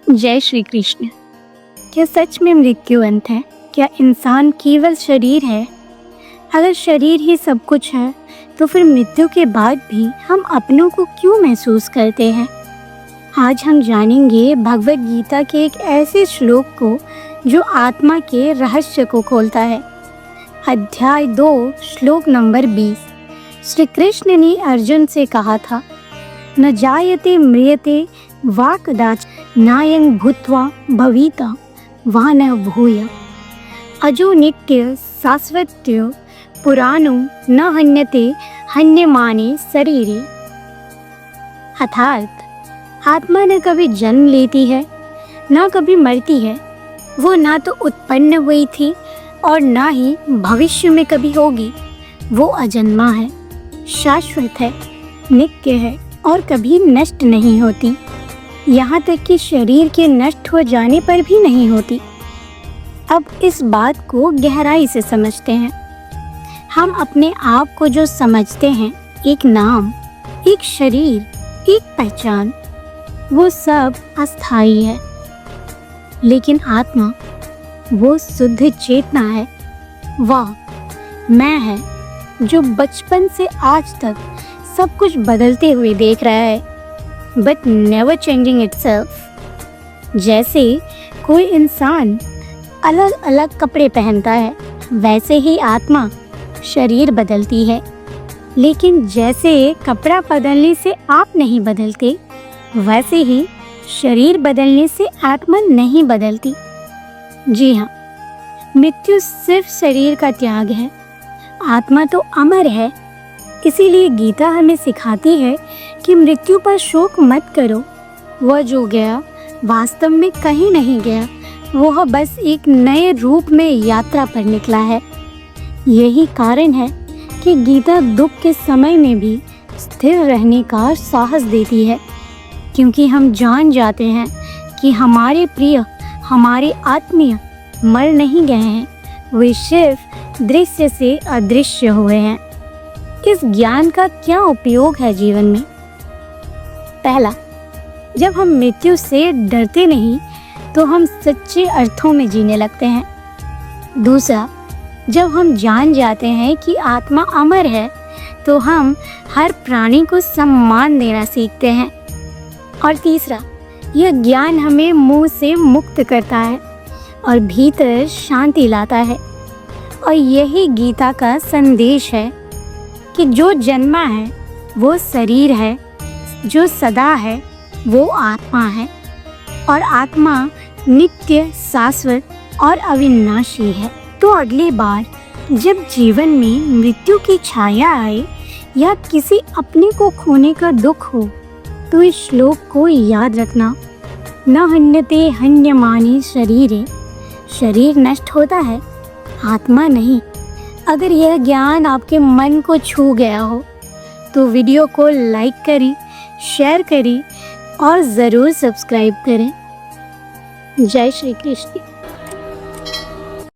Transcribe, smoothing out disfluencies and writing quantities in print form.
जय श्री कृष्ण। क्या सच में मृत्यु अंत है? क्या इंसान केवल शरीर है? अगर शरीर ही सब कुछ है तो फिर मृत्यु के बाद भी हम अपनों को क्यों महसूस करते हैं? आज हम जानेंगे भगवद गीता के एक ऐसे श्लोक को जो आत्मा के रहस्य को खोलता है। अध्याय 2 श्लोक नंबर 20। श्री कृष्ण ने अर्जुन से कहा था, न जायते म्रियते वा कदाचित् नायं भूत्वा भविता वा न भूय अजो नित्य शाश्वत्य पुराणो न हन्यते हन्यमाने शरीरे। अर्थात आत्मा न कभी जन्म लेती है न कभी मरती है। वो ना तो उत्पन्न हुई थी और ना ही भविष्य में कभी होगी। वो अजन्मा है, शाश्वत है, नित्य है और कभी नष्ट नहीं होती। यहाँ तक कि शरीर के नष्ट हो जाने पर भी नहीं होती। अब इस बात को गहराई से समझते हैं। हम अपने आप को जो समझते हैं, एक नाम, एक शरीर, एक पहचान, वो सब अस्थायी है। लेकिन आत्मा वो शुद्ध चेतना है, वह मैं है जो बचपन से आज तक सब कुछ बदलते हुए देख रहा है, बट नेवर चेंजिंग इटसेल्फ। जैसे कोई इंसान अलग अलग कपड़े पहनता है, वैसे ही आत्मा शरीर बदलती है। लेकिन जैसे कपड़ा बदलने से आप नहीं बदलते, वैसे ही शरीर बदलने से आत्मा नहीं बदलती। जी हाँ, मृत्यु सिर्फ शरीर का त्याग है, आत्मा तो अमर है। इसीलिए गीता हमें सिखाती है कि मृत्यु पर शोक मत करो। वह जो गया वास्तव में कहीं नहीं गया, वह बस एक नए रूप में यात्रा पर निकला है। यही कारण है कि गीता दुख के समय में भी स्थिर रहने का साहस देती है, क्योंकि हम जान जाते हैं कि हमारे प्रिय, हमारे आत्मीय मर नहीं गए हैं, वे सिर्फ दृश्य से अदृश्य हुए हैं। इस ज्ञान का क्या उपयोग है जीवन में? पहला, जब हम मृत्यु से डरते नहीं तो हम सच्चे अर्थों में जीने लगते हैं। दूसरा, जब हम जान जाते हैं कि आत्मा अमर है तो हम हर प्राणी को सम्मान देना सीखते हैं। और तीसरा, यह ज्ञान हमें मोह से मुक्त करता है और भीतर शांति लाता है। और यही गीता का संदेश है कि जो जन्मा है वो शरीर है, जो सदा है वो आत्मा है, और आत्मा नित्य, शाश्वत और अविनाशी है। तो अगली बार जब जीवन में मृत्यु की छाया आए या किसी अपने को खोने का दुख हो, तो इस श्लोक को याद रखना, न हन्यते हन्यमाने शरीरे। शरीर नष्ट होता है, आत्मा नहीं। अगर यह ज्ञान आपके मन को छू गया हो तो वीडियो को लाइक करें, शेयर करें और ज़रूर सब्सक्राइब करें। जय श्री कृष्ण।